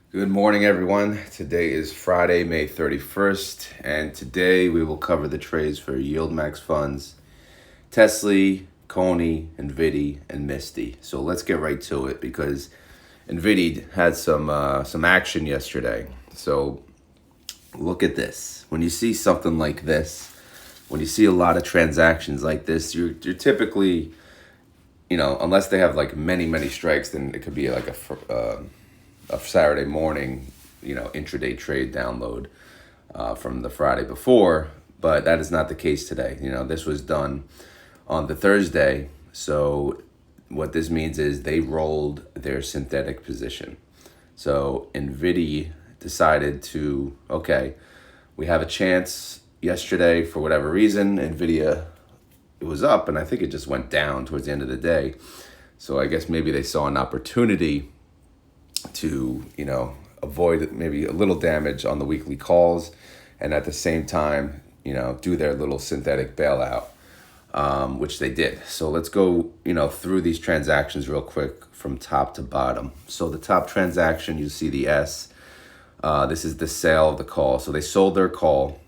Good morning, everyone. Today is Friday, May 31st, and today we will cover the trades for YieldMax funds, TSLY, CONY, NVDY, and MSTY. So let's get right to it because NVDY had some action yesterday. So look at this. When you see something like this, when you see a lot of transactions like this, you're typically, unless they have like many strikes, then it could be like a Saturday morning, intraday trade download from the Friday before, but that is not the case today. This was done on the Thursday. So what this means is they rolled their synthetic position. So NVIDIA decided to, okay, we have a chance yesterday for whatever reason. NVIDIA, it was up and I think it just went down towards the end of the day. So I guess maybe they saw an opportunity to, avoid maybe a little damage on the weekly calls and at the same time, do their little synthetic bailout, which they did. So let's go, through these transactions real quick from top to bottom. So the top transaction, you see the S. This is the sale of the call. So they sold their call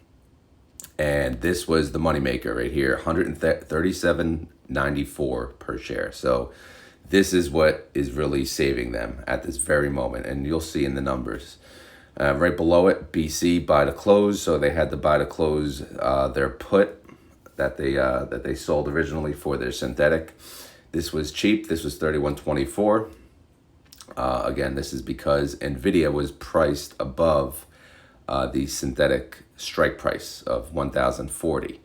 and this was the moneymaker right here, $137.94 per share. So this is what is really saving them at this very moment, and you'll see in the numbers. Right below it, BC buy to close. So they had to buy to close their put that they sold originally for their synthetic. This was cheap. This was $31.24. Again, this is because NVIDIA was priced above the synthetic strike price of $1,040.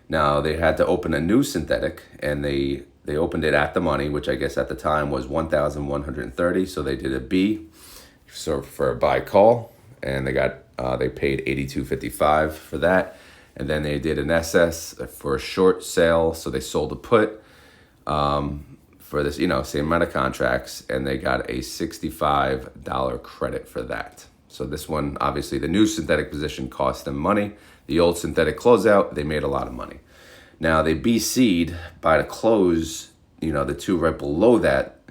Now they had to open a new synthetic, and they opened it at the money, which I guess at the time was $1,130. So they did a B, so for a buy call, and they paid $82.55 for that. And then they did an SS for a short sale. So they sold a put for this, same amount of contracts, and they got a $65 credit for that. So this one, obviously the new synthetic position cost them money. The old synthetic closeout, they made a lot of money. Now they BC'd by the close, the two right below that.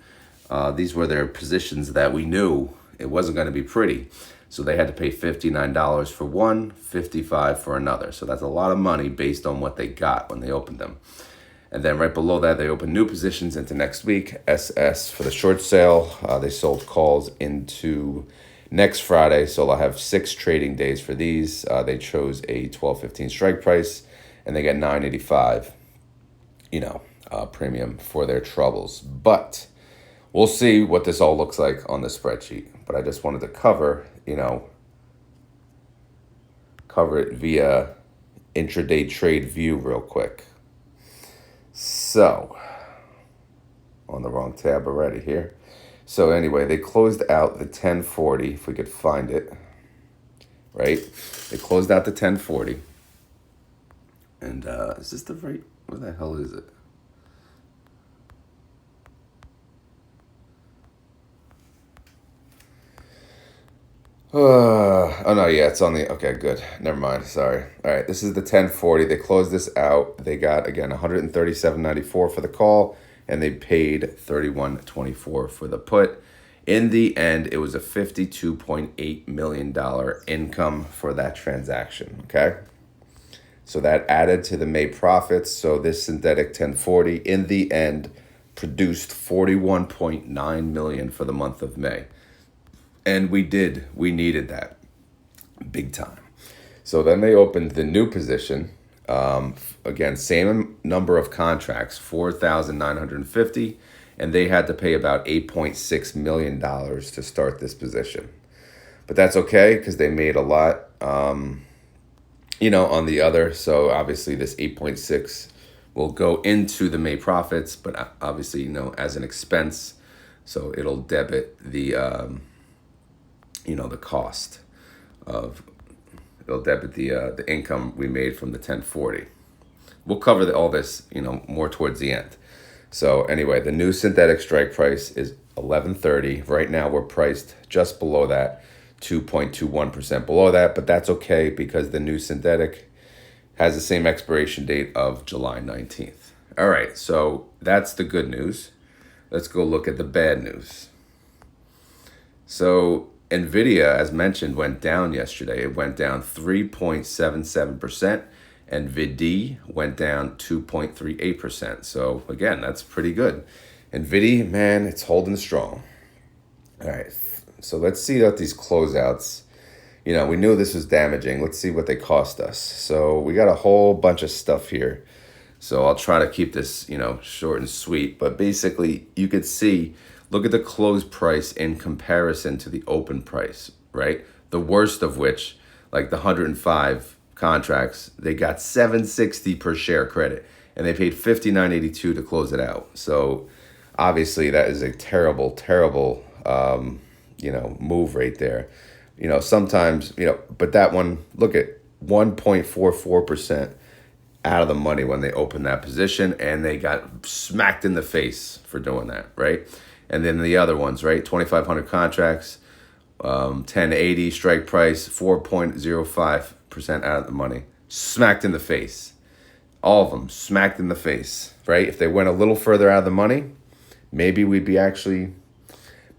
These were their positions that we knew it wasn't going to be pretty. So they had to pay $59 for one, $55 for another. So that's a lot of money based on what they got when they opened them. And then right below that, they opened new positions into next week. SS for the short sale. They sold calls into next Friday. So they'll have 6 trading days for these. They chose a 12.15 strike price, and they get $9.85, premium for their troubles. But we'll see what this all looks like on the spreadsheet. But I just wanted to cover it via intraday trade view real quick. So, on the wrong tab already here. So anyway, they closed out the 1040, if we could find it, right? They closed out the 1040. And is this the right, where the hell is it? Oh no, yeah, it's on the, okay, good. Never mind, sorry. All right, this is the 1040. They closed this out. They got, again, $137.94 for the call, and they paid $31.24 for the put. In the end, it was a $52.8 million income for that transaction, okay? So that added to the May profits. So this synthetic 1040, in the end, produced $41.9 million for the month of May. And we needed that big time. So then they opened the new position. Again, same number of contracts, 4,950, and they had to pay about $8.6 million to start this position. But that's okay because they made a lot, on the other. So obviously this 8.6 will go into the May profits, but obviously, as an expense. So it'll debit the, the cost of, it'll debit the income we made from the 1040. We'll cover all this, more towards the end. So anyway, the new synthetic strike price is $11.30. Right now we're priced just below that, 2.21% below that, but that's okay because the new synthetic has the same expiration date of July 19th. All right, so that's the good news. Let's go look at the bad news. So NVIDIA, as mentioned, went down yesterday. It went down 3.77%. NVDY went down 2.38%. So again, that's pretty good. NVIDIA, man, it's holding strong. All right, so let's see what these closeouts. We knew this was damaging. Let's see what they cost us. So we got a whole bunch of stuff here. So I'll try to keep this, short and sweet. But basically, you could see, look at the close price in comparison to the open price, right? The worst of which, like the 105 contracts, they got 760 per share credit, and they paid 59.82 to close it out. So obviously, that is a terrible, terrible, move right there. Sometimes, but that one, look at 1.44% out of the money when they opened that position, and they got smacked in the face for doing that, right? And then the other ones, right? 2,500 contracts, 1080 strike price, 4.05% out of the money, smacked in the face. All of them smacked in the face, right? If they went a little further out of the money, maybe we'd be actually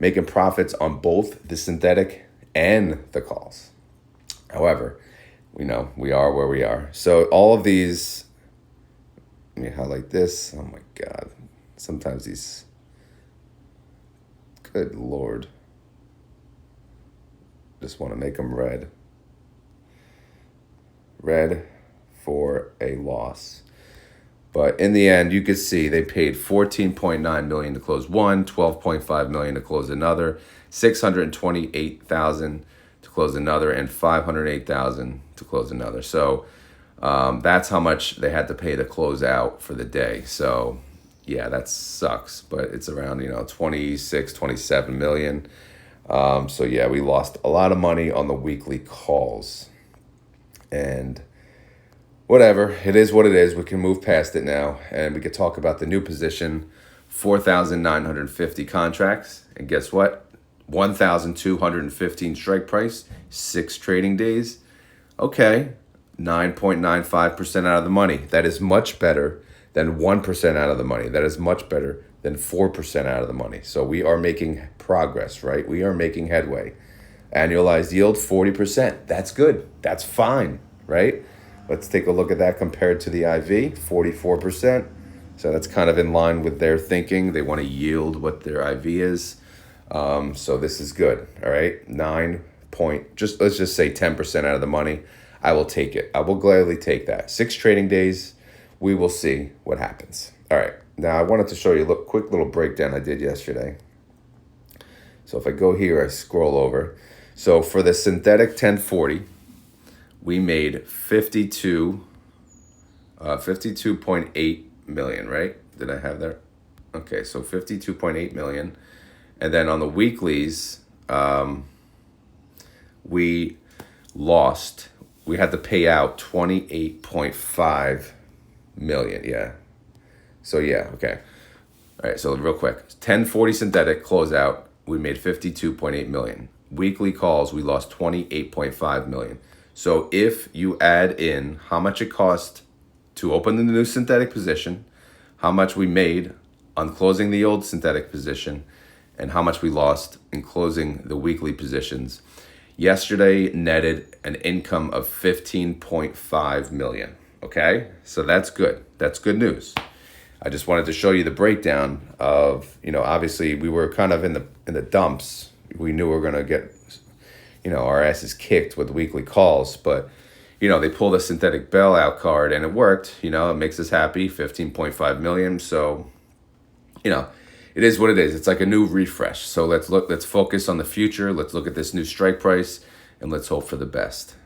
making profits on both the synthetic and the calls. However, we are where we are. So all of these, let me highlight this. Oh my God. Sometimes these, good Lord. Just want to make them red. Red for a loss. But in the end, you could see they paid $14.9 million to close one, $12.5 million to close another, $628,000 to close another, and $508,000 to close another. So that's how much they had to pay to close out for the day. So yeah, that sucks. But it's around 26, 27 million. So yeah, we lost a lot of money on the weekly calls, and whatever, it is what it is. We can move past it now, and we could talk about the new position, 4,950 contracts. And guess what? 1,215 strike price, 6 trading days. Okay, 9.95% out of the money. That is much better than 1% out of the money. That is much better than 4% out of the money. So we are making progress, right? We are making headway. Annualized yield, 40%. That's good. That's fine, right? Let's take a look at that compared to the IV, 44%. So that's kind of in line with their thinking. They want to yield what their IV is. So this is good, all right? Let's just say 10% out of the money. I will take it. I will gladly take that. 6 trading days. We will see what happens. All right. Now I wanted to show you a quick little breakdown I did yesterday. So if I go here, I scroll over. So for the synthetic 1040, we made 52.8 million, right? Did I have that? Okay, so 52.8 million. And then on the weeklies, we had to pay out 28.5 million. Yeah. So yeah, okay. All right, so real quick. 1040 synthetic closeout, we made 52.8 million. Weekly calls, we lost 28.5 million. So if you add in how much it cost to open the new synthetic position, how much we made on closing the old synthetic position, and how much we lost in closing the weekly positions, yesterday netted an income of 15.5 million. Okay, so that's good. That's good news. I just wanted to show you the breakdown of, obviously we were kind of in the dumps. We knew we were gonna get, our asses kicked with weekly calls, but they pulled a synthetic bailout card and it worked. It makes us happy. 15.5 million. So, it is what it is. It's like a new refresh. So let's focus on the future. Let's look at this new strike price and let's hope for the best.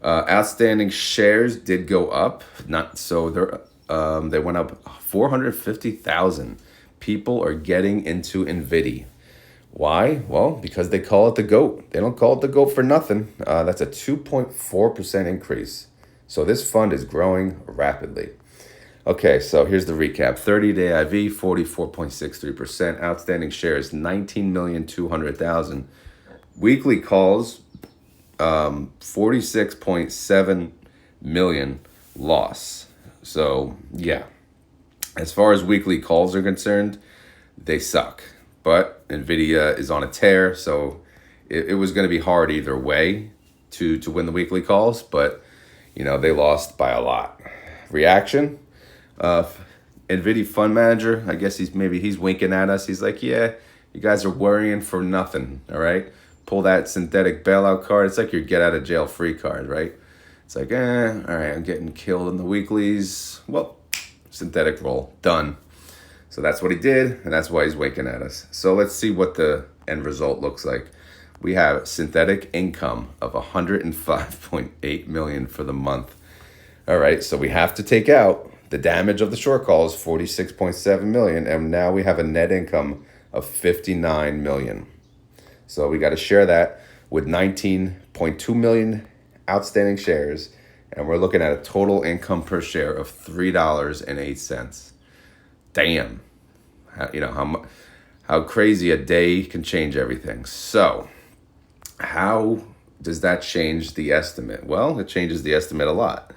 Outstanding shares did go up. They went up 450,000. People are getting into NVDY. Why? Well, because they call it the GOAT. They don't call it the GOAT for nothing. That's a 2.4% increase. So this fund is growing rapidly. Okay, so here's the recap. 30-day IV, 44.63%. Outstanding shares, 19,200,000. Weekly calls, 46.7 million loss. So, yeah. As far as weekly calls are concerned, they suck. But NVIDIA is on a tear, so, it was going to be hard either way to win the weekly calls, but they lost by a lot. Reaction, NVDY fund manager, I guess he's winking at us. He's like, yeah, you guys are worrying for nothing, all right? Pull that synthetic bailout card. It's like your get out of jail free card, right? It's like, all right, I'm getting killed in the weeklies. Well, synthetic roll, done. So that's what he did, and that's why he's winking at us. So let's see what the end result looks like. We have synthetic income of 105.8 million for the month. All right, so we have to take out the damage of the short calls, 46.7 million, and now we have a net income of 59 million. So we got to share that with 19.2 million outstanding shares, and we're looking at a total income per share of $3.08. Damn, how crazy a day can change everything. So how does that change the estimate? Well, it changes the estimate a lot.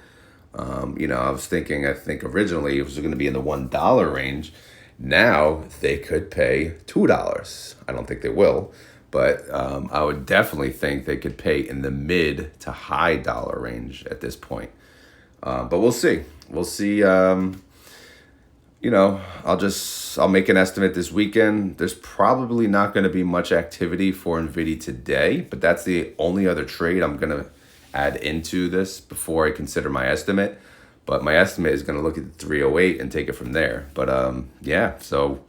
I think originally it was going to be in the $1 range. Now they could pay $2. I don't think they will, but I would definitely think they could pay in the mid to high dollar range at this point. But we'll see. We'll see. I'll make an estimate this weekend. There's probably not going to be much activity for NVDY today, but that's the only other trade I'm going to add into this before I consider my estimate. But my estimate is going to look at 308 and take it from there. But so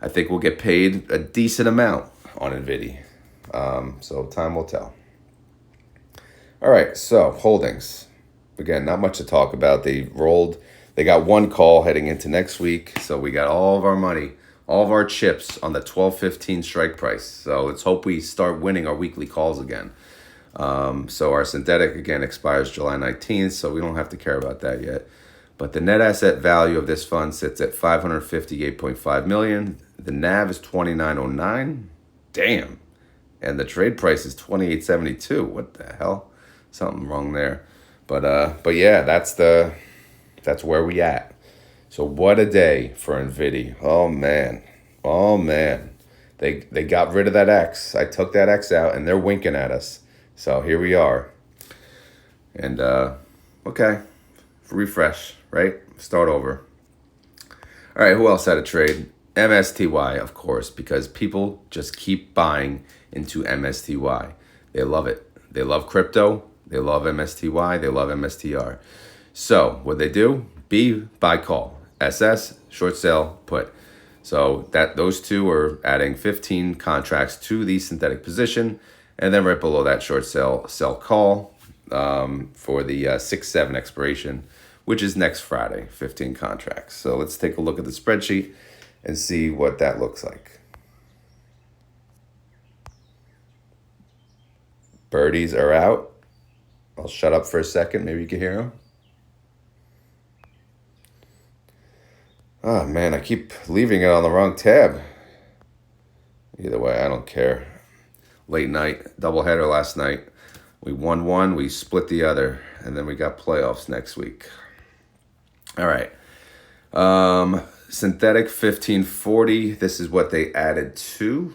I think we'll get paid a decent amount on NVDY. So time will tell. All right, so holdings. Again, not much to talk about. They got one call heading into next week. So we got all of our money, all of our chips on the 12.15 strike price. So let's hope we start winning our weekly calls again. So our synthetic, again, expires July 19th, so we don't have to care about that yet. But the net asset value of this fund sits at 558.5 million. The NAV is 2909. Damn. And the trade price is 2872. What the hell? Something wrong there. But yeah, that's where we at. So what a day for NVDY. Oh man. They got rid of that X. I took that X out and they're winking at us. So here we are. And okay. Refresh, right? Start over. All right, who else had a trade? MSTY, of course, because people just keep buying into MSTY. They love it. They love crypto. They love MSTY. They love MSTR. So what they do? B, buy call. SS, short sell, put. So those two are adding 15 contracts to the synthetic position. And then right below that, short sell call for the 6/7 expiration, which is next Friday, 15 contracts. So let's take a look at the spreadsheet and see what that looks like. Birdies are out. I'll shut up for a second. Maybe you can hear them. Oh, man, I keep leaving it on the wrong tab. Either way, I don't care. Late night, doubleheader last night. We won one, we split the other, and then we got playoffs next week. All right. Synthetic 1540. This is what they added to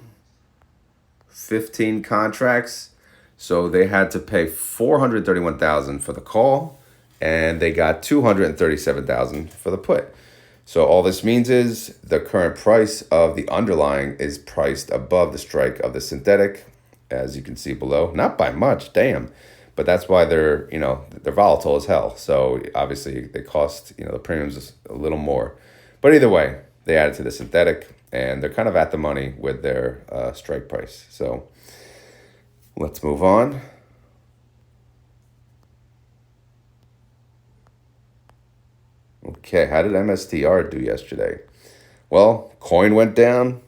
15 contracts. So they had to pay $431,000 for the call, and they got $237,000 for the put. So all this means is the current price of the underlying is priced above the strike of the synthetic, as you can see below. Not by much, damn. But that's why they're volatile as hell. So obviously they cost, the premiums a little more. But either way, they added to the synthetic, and they're kind of at the money with their strike price. So let's move on. Okay, how did MSTR do yesterday? Well, coin went down.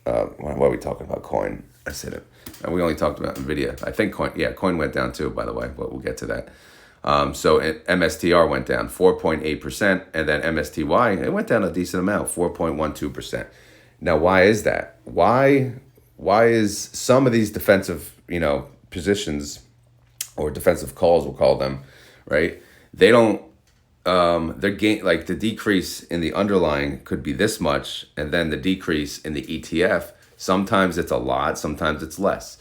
What are we talking about? Coin. I said it. We only talked about NVIDIA. I think coin went down too, by the way, but we'll get to that. So MSTR went down 4.8%, and then MSTY, it went down a decent amount, 4.12%. Now, why is that? Why is some of these defensive, positions or defensive calls, we'll call them, right? They don't, their gain, the decrease in the underlying could be this much, and then the decrease in the ETF Sometimes it's a lot, sometimes it's less.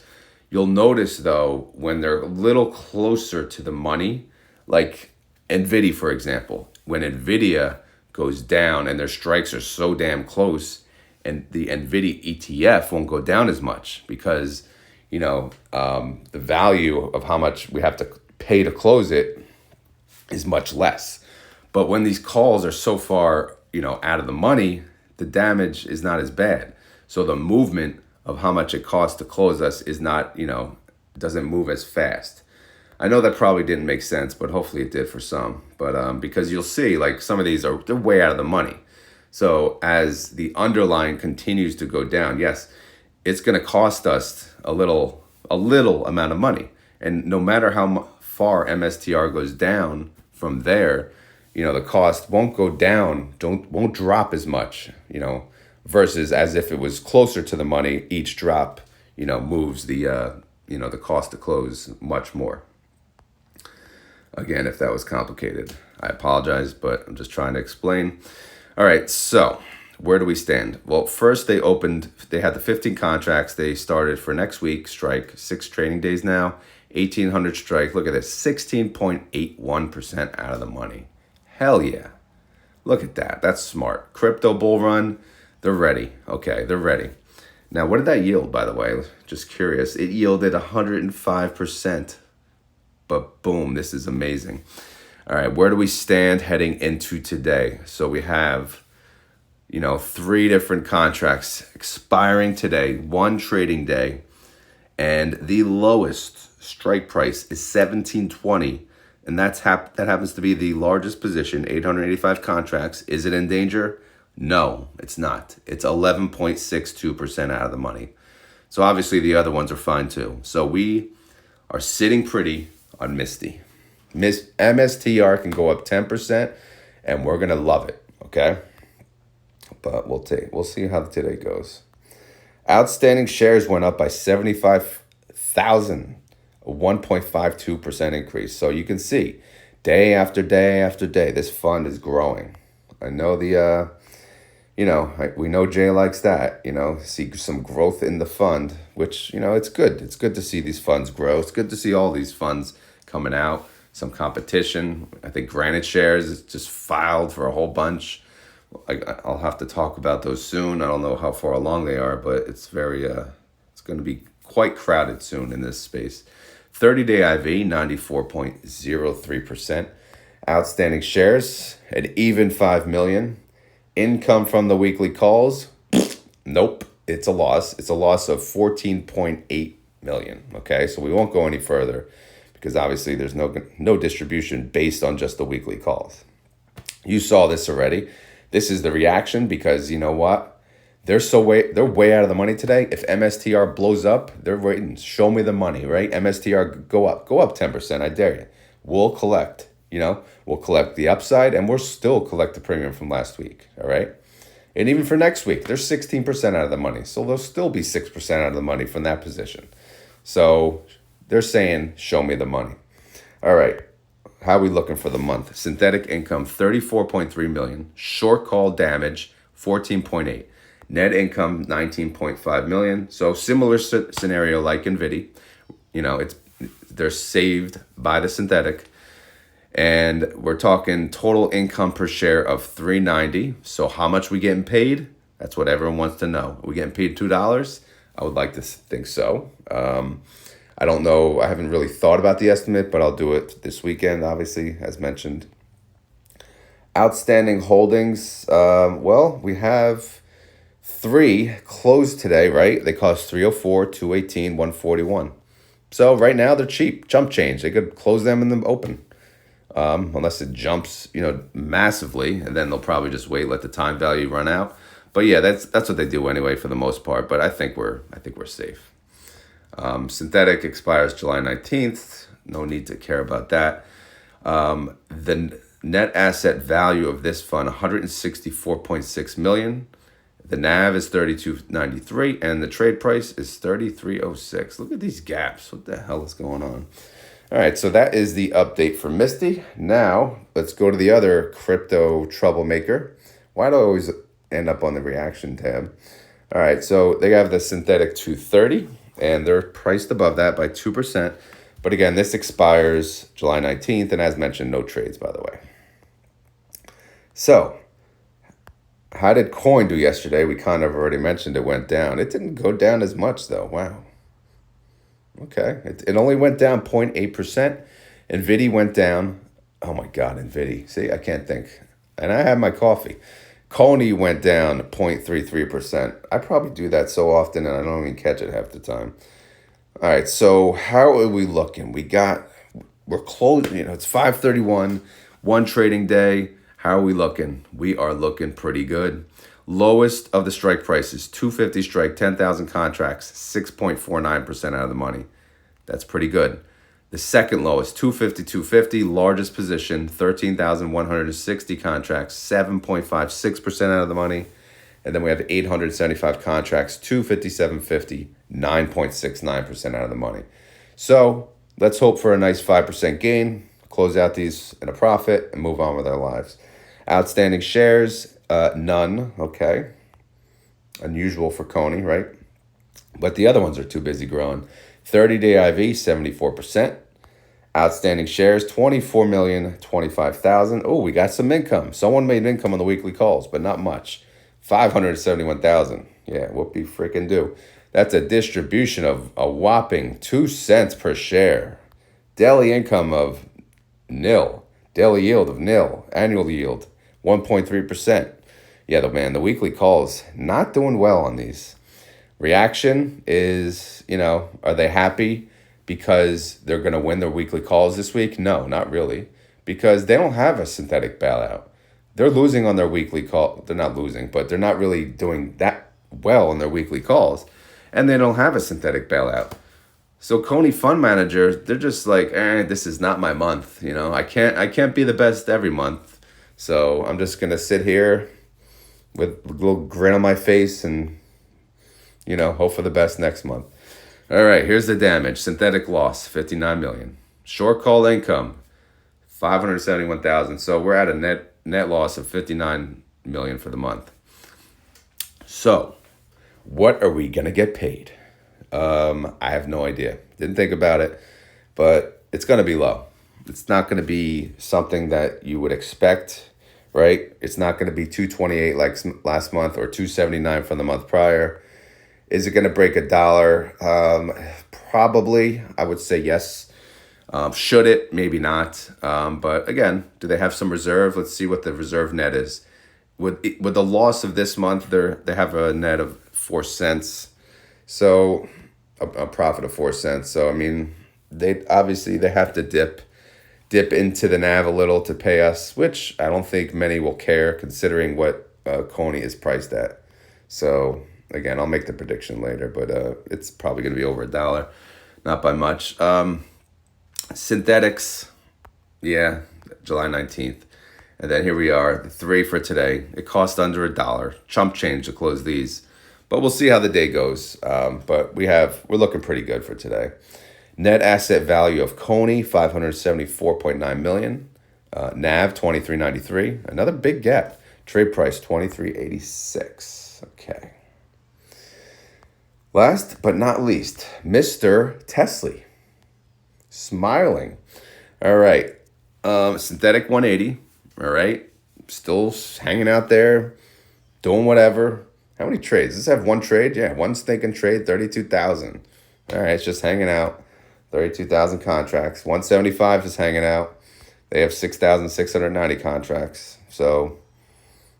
You'll notice though, when they're a little closer to the money, like NVDY, for example, when NVIDIA goes down and their strikes are so damn close, and the NVIDIA ETF won't go down as much because, the value of how much we have to pay to close it is much less. But when these calls are so far, out of the money, the damage is not as bad. So the movement of how much it costs to close us is not, doesn't move as fast. I know that probably didn't make sense, but hopefully it did for some. But because you'll see, like, some of these they're way out of the money. So as the underlying continues to go down, yes, it's going to cost us a little amount of money. And no matter how far MSTR goes down from there, the cost won't go down, won't drop as much, versus as if it was closer to the money. Each drop, moves the cost to close much more. Again, if that was complicated, I apologize, but I'm just trying to explain. All right, so where do we stand? Well, first they had the 15 contracts. They started for next week, strike, 6 trading days now, 1,800 strike. Look at this, 16.81% out of the money. Hell yeah. Look at that. That's smart. Crypto bull run, they're ready. Okay, they're ready. Now, what did that yield, by the way? Just curious. It yielded 105%. But boom, this is amazing. All right, where do we stand heading into today? So we have, 3 different contracts expiring today, 1 trading day, and the lowest strike price is 17.20, and that happens to be the largest position, 885 contracts. Is it in danger? No, it's not. It's 11.62% out of the money. So obviously the other ones are fine too. So we are sitting pretty on MSTY. MSTR can go up 10%, and we're gonna love it. Okay, but we'll see how today goes. Outstanding shares went up by 75,000, a 1.52% increase. So you can see, day after day after day, this fund is growing. I know we know Jay likes that. See some growth in the fund, which it's good. It's good to see these funds grow. It's good to see all these funds coming out. Some competition. I think Granite Shares just filed for a whole bunch. I'll have to talk about those soon. I don't know how far along they are, but it's it's going to be quite crowded soon in this space. 30-day IV, 94.03%. Outstanding shares, an even 5 million. Income from the weekly calls, nope, it's a loss. It's a loss of 14.8 million. Okay, so we won't go any further because obviously there's no distribution based on just the weekly calls. You saw this already. This is the reaction because you know what? They're way out of the money today. If MSTR blows up, they're waiting. Show me the money, right? MSTR go up 10%. I dare you. We'll collect. We'll collect the upside, and we'll still collect the premium from last week. All right, and even for next week, they're 16% out of the money, so they'll still be 6% out of the money from that position. So they're saying, "Show me the money." All right. How are we looking for the month? Synthetic income, 34.3 million. Short call damage, 14.8. Net income, 19.5 million. So similar scenario like NVDY. They're saved by the synthetic. And we're talking total income per share of $3.90. So how much we getting paid? That's what everyone wants to know. Are we getting paid $2? I would like to think so. I don't know. I haven't really thought about the estimate, but I'll do it this weekend, obviously, as mentioned. Outstanding holdings. We have 3 closed today, right? They cost $304, $218, $141. So right now they're cheap. Jump change. They could close them in the open. Unless it jumps, massively, and then they'll probably just wait, let the time value run out. But yeah, that's what they do anyway for the most part. But I think we're safe. Synthetic expires July 19th. No need to care about that. The net asset value of this fund, 164.6 million. The NAV is 32.93, and the trade price is 33.06. Look at these gaps. What the hell is going on? All right, so that is the update for MSTY. Now, let's go to the other crypto troublemaker. Why do I always end up on the reaction tab? All right, so they have the synthetic 230, and they're priced above that by 2%. But again, this expires July 19th, and as mentioned, no trades, by the way. So, how did coin do yesterday? We kind of already mentioned it went down. It didn't go down as much, though. Wow. Okay. It only went down 0.8%. NVDY went down. Oh, my God, NVDY. See, I can't think. And I had my coffee. CONY went down 0.33%. I probably do that so often, and I don't even catch it half the time. All right, so how are we looking? We're close, it's 5:31, one trading day. How are we looking? We are looking pretty good. Lowest of the strike prices, 250 strike, 10,000 contracts, 6.49% out of the money. That's pretty good. The second lowest, 250, largest position, 13,160 contracts, 7.56% out of the money. And then we have 875 contracts, 257.50, 9.69% out of the money. So let's hope for a nice 5% gain, close out these in a profit, and move on with our lives. Outstanding shares, none. Okay. Unusual for CONY, right? But the other ones are too busy growing. 30-day IV, 74%. Outstanding shares, 24,025,000. Oh, we got some income. Someone made income on the weekly calls, but not much. 571,000. Yeah, whoopie freaking do. That's a distribution of a whopping 2 cents per share. Daily income of nil. Daily yield of nil. Annual yield, 1.3%. Yeah, the weekly calls, not doing well on these. Reaction is, are they happy because they're going to win their weekly calls this week? No, not really, because they don't have a synthetic bailout. They're losing on their weekly call. They're not losing, but they're not really doing that well on their weekly calls, and they don't have a synthetic bailout. So CONY fund managers, they're just like, this is not my month. I can't be the best every month. So I'm just going to sit here with a little grin on my face and, hope for the best next month. All right, here's the damage. Synthetic loss, 59 million. Short call income, 571,000. So we're at a net loss of 59 million for the month. So what are we going to get paid? I have no idea. Didn't think about it, but it's going to be low. It's not going to be something that you would expect, right? It's not going to be 228 like last month or 279 from the month prior. Is it going to break $1? Probably. I would say yes. Should it? Maybe not. But again, do they have some reserve? Let's see what the reserve net is. With the loss of this month, they have a net of 4 cents. So a profit of 4 cents. So, they have to dip into the NAV a little to pay us, which I don't think many will care considering what CONY is priced at. So again, I'll make the prediction later, but it's probably going to be over $1, not by much. Synthetics, yeah, July 19th. And then here we are, the 3 for today. It cost under $1. Chump change to close these. But we'll see how the day goes. But we're looking pretty good for today. Net asset value of CONY, 574.9 million. NAV, 23.93. Another big gap. Trade price, 23.86. Okay. Last but not least, Mr. TSLY. Smiling. All right. Synthetic 180. All right. Still hanging out there, doing whatever. How many trades? Does this have one trade? Yeah, one stinking trade, 32,000. All right, it's just hanging out. 32,000 contracts. 175 is hanging out. They have 6,690 contracts. So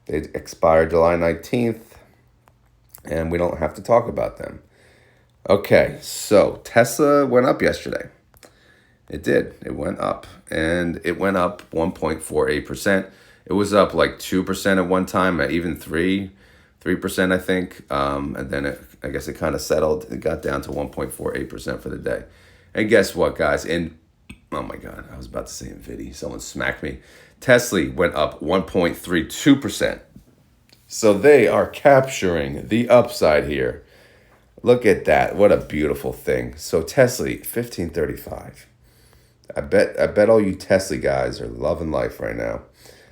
they expired July 19th, and we don't have to talk about them. Okay, so Tesla went up yesterday. It did. It went up, and it went up 1.48%. It was up like 2% at one time, even 3%, I think. And then I guess it kind of settled. It got down to 1.48% for the day. And guess what, guys? Oh my God, I was about to say NVDY. Someone smacked me. TSLY went up 1.32%. So they are capturing the upside here. Look at that. What a beautiful thing. So TSLY, 1535. I bet all you TSLY guys are loving life right now.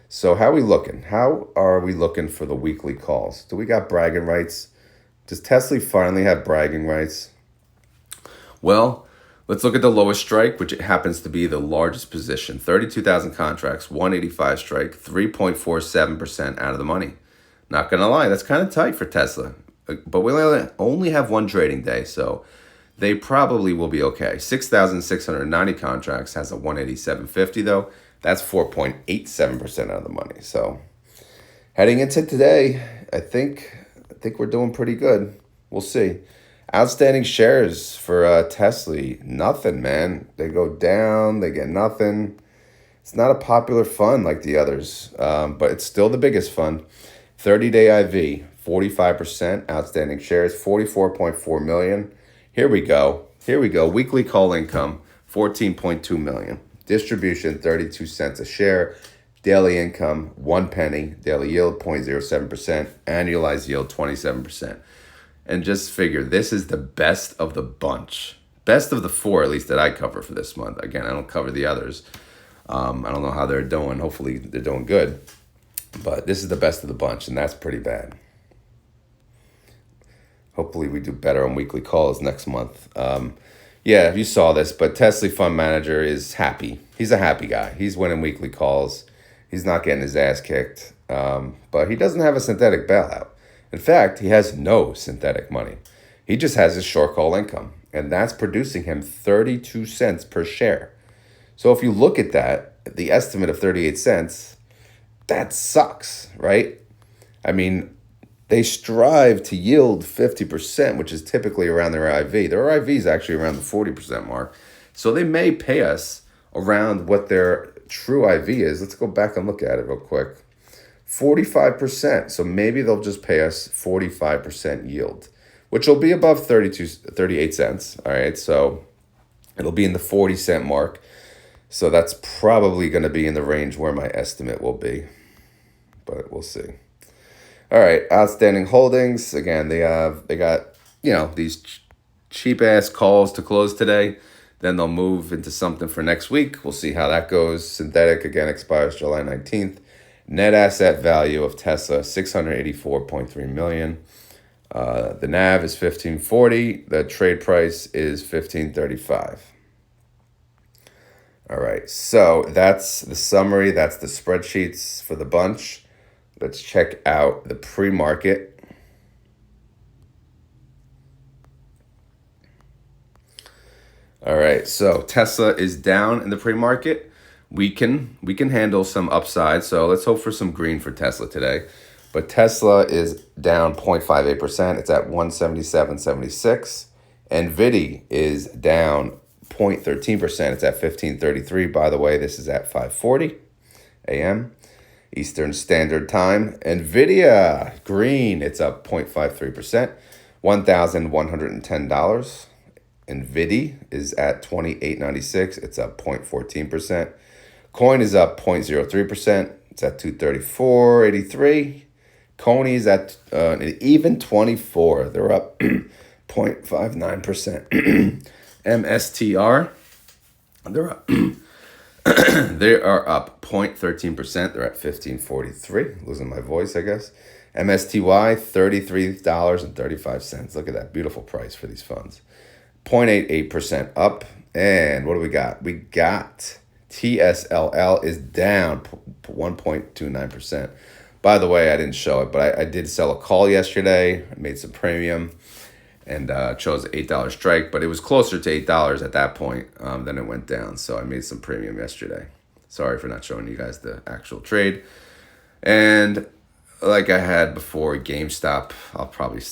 So how are we looking? How are we looking for the weekly calls? Do we got bragging rights? Does Tesla finally have bragging rights? Well, let's look at the lowest strike, which happens to be the largest position. 32,000 contracts, 185 strike, 3.47% out of the money. Not going to lie, that's kind of tight for Tesla. But we only have one trading day, so they probably will be okay. 6,690 contracts has a 187.50 though. That's 4.87% out of the money. So heading into today, I think we're doing pretty good. We'll see. Outstanding shares for TSLY, nothing, man. They go down, they get nothing. It's not a popular fund like the others, but it's still the biggest fund. 30-day IV, 45% outstanding shares, 44.4 million. Here we go. Weekly call income, 14.2 million. Distribution, 32 cents a share. Daily income, 1 penny. Daily yield, 0.07%. Annualized yield, 27%. And just figure, this is the best of the bunch. Best of the four, at least, that I cover for this month. Again, I don't cover the others. I don't know how they're doing. Hopefully, they're doing good. But this is the best of the bunch, and that's pretty bad. Hopefully, we do better on weekly calls next month. Yeah, you saw this, but TSLY Fund Manager is happy. He's a happy guy. He's winning weekly calls. He's not getting his ass kicked. But he doesn't have a synthetic bailout. In fact, he has no synthetic money. He just has his short call income, and that's producing him 32 cents per share. So if you look at that, the estimate of 38 cents, that sucks, right? I mean, they strive to yield 50%, which is typically around their IV. Their IV is actually around the 40% mark. So they may pay us around what their true IV is. Let's go back and look at it real quick. 45%. So maybe they'll just pay us 45% yield, which will be above 38 cents. All right. So it'll be in the 40-cent mark. So that's probably going to be in the range where my estimate will be, but we'll see. All right. Outstanding holdings. Again, they got, these cheap ass calls to close today. Then they'll move into something for next week. We'll see how that goes. Synthetic again expires July 19th. Net asset value of Tesla, 684.3 million. The NAV is 1540. The trade price is 1535. All right, so that's the summary. That's the spreadsheets for the bunch. Let's check out the pre-market. All right, so Tesla is down in the pre-market. We can handle some upside, so let's hope for some green for Tesla today. But Tesla is down 0.58%. It's at 177.76. NVDY is down 0.13%. It's at 1533. By the way, this is at 5:40 a.m. Eastern Standard Time. NVIDIA, green, it's up 0.53%, $1,110. NVIDY is at 28.96. It's up 0.14%. CONY is up 0.03%. It's at 234.83. CONY is at an even 24. They're up 0.59%. MSTR, they're up. They are up 0.13%. They're at 1543. Losing my voice, I guess. MSTY, $33.35. Look at that beautiful price for these funds. 0.88% up. And what do we got? We got TSLL is down 1.29%. By the way, I didn't show it, but I did sell a call yesterday. I made some premium and chose an $8 strike, but it was closer to $8 at that point. Then it went down, so I made some premium yesterday. Sorry for not showing you guys the actual trade. And like I had before, GameStop, I'll probably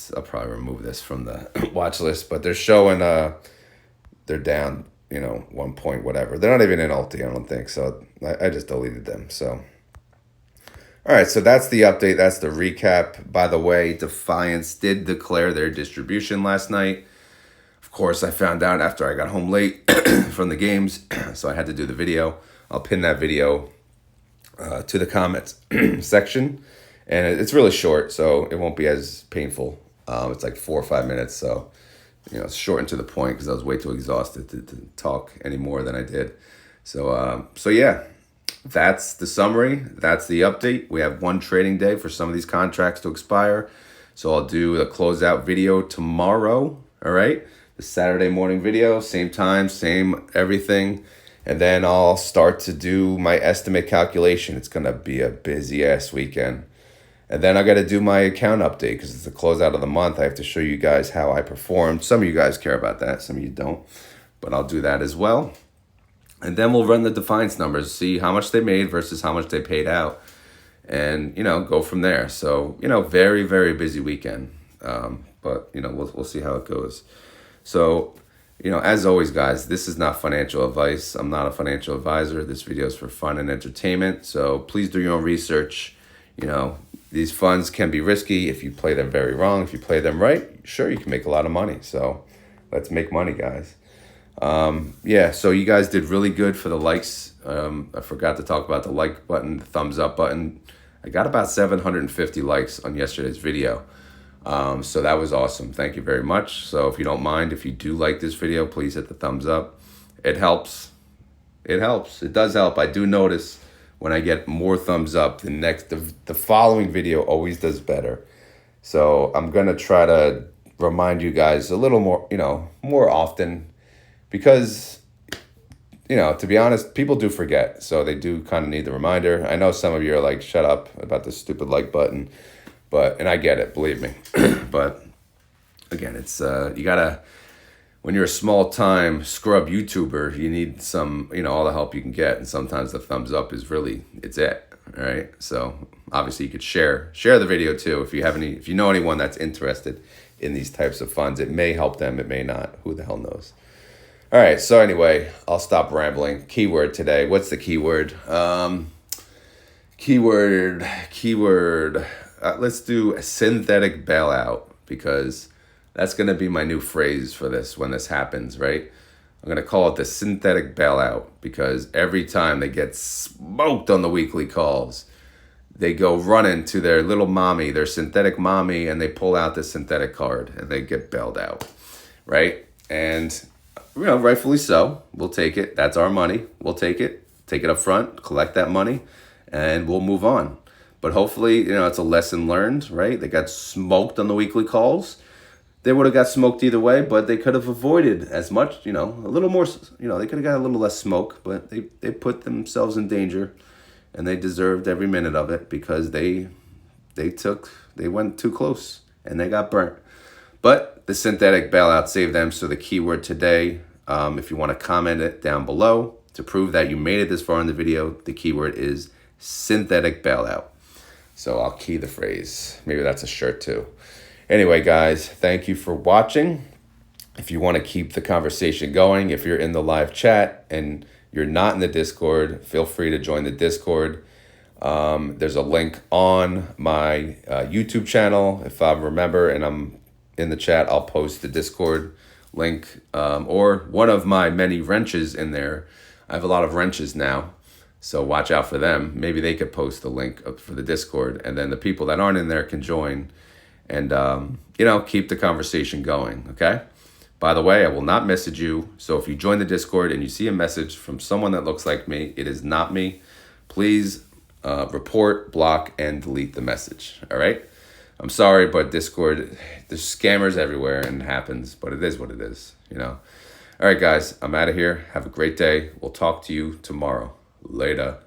remove this from the watch list, but they're showing they're down, 1 point whatever. They're not even in Ulti, I don't think. So I just deleted them. So all right, so that's the update. That's the recap. By the way, Defiance did declare their distribution last night. Of course, I found out after I got home late from the games, so I had to do the video. I'll pin that video to the comments section. And it's really short, so it won't be as painful. It's like 4 or 5 minutes, so it's short and to the point because I was way too exhausted to talk any more than I did. So yeah. That's the summary. That's the update. We have one trading day for some of these contracts to expire. So I'll do the closeout video tomorrow, all right? The Saturday morning video, same time, same everything. And then I'll start to do my estimate calculation. It's going to be a busy ass weekend. And then I got to do my account update because it's the closeout of the month. I have to show you guys how I performed. Some of you guys care about that. Some of you don't. But I'll do that as well. And then we'll run the defiance numbers, see how much they made versus how much they paid out. And, go from there. So, very, very busy weekend. But, we'll see how it goes. So, as always, guys, this is not financial advice. I'm not a financial advisor. This video is for fun and entertainment. So please do your own research. These funds can be risky if you play them very wrong. If you play them right, sure, you can make a lot of money. So let's make money, guys. So you guys did really good for the likes. I forgot to talk about the like button, the thumbs up button. I got about 750 likes on yesterday's video. So that was awesome. Thank you very much. So if you don't mind, if you do like this video, please hit the thumbs up. It helps. It helps. It does help. I do notice when I get more thumbs up, the following video always does better. So I'm going to try to remind you guys a little more, more often because, to be honest, people do forget. So they do kind of need the reminder. I know some of you are like, shut up about this stupid like button. And I get it, believe me. But again, it's, you gotta, when you're a small time scrub YouTuber, you need some, all the help you can get. And sometimes the thumbs up is really, it's it. All right. So obviously you could share the video too. If you know anyone that's interested in these types of funds, it may help them. It may not, who the hell knows? All right. So anyway, I'll stop rambling. Keyword today. What's the keyword? Keyword. Let's do a synthetic bailout because that's going to be my new phrase for this when this happens, right? I'm going to call it the synthetic bailout because every time they get smoked on the weekly calls, they go running to their little mommy, their synthetic mommy, and they pull out the synthetic card and they get bailed out, right? And, rightfully so. We'll take it. That's our money. We'll take it up front, collect that money, and we'll move on. But hopefully, it's a lesson learned, right? They got smoked on the weekly calls. They would have got smoked either way, but they could have avoided as much, a little more, they could have got a little less smoke, but they put themselves in danger and they deserved every minute of it because they went too close and they got burnt. But the synthetic bailout saved them. So the keyword today, if you want to comment it down below to prove that you made it this far in the video, the keyword is synthetic bailout. So I'll key the phrase. Maybe that's a shirt too. Anyway, guys, thank you for watching. If you want to keep the conversation going, if you're in the live chat and you're not in the Discord, feel free to join the Discord. There's a link on my YouTube channel. If I remember and I'm in the chat, I'll post the Discord link or one of my many wrenches in there. I have a lot of wrenches now. So watch out for them. Maybe they could post the link up for the Discord and then the people that aren't in there can join and, keep the conversation going. Okay. By the way, I will not message you. So if you join the Discord and you see a message from someone that looks like me, it is not me. Please report, block, and delete the message. All right. I'm sorry, but Discord, there's scammers everywhere and it happens, but it is what it is, All right, guys, I'm out of here. Have a great day. We'll talk to you tomorrow. Later.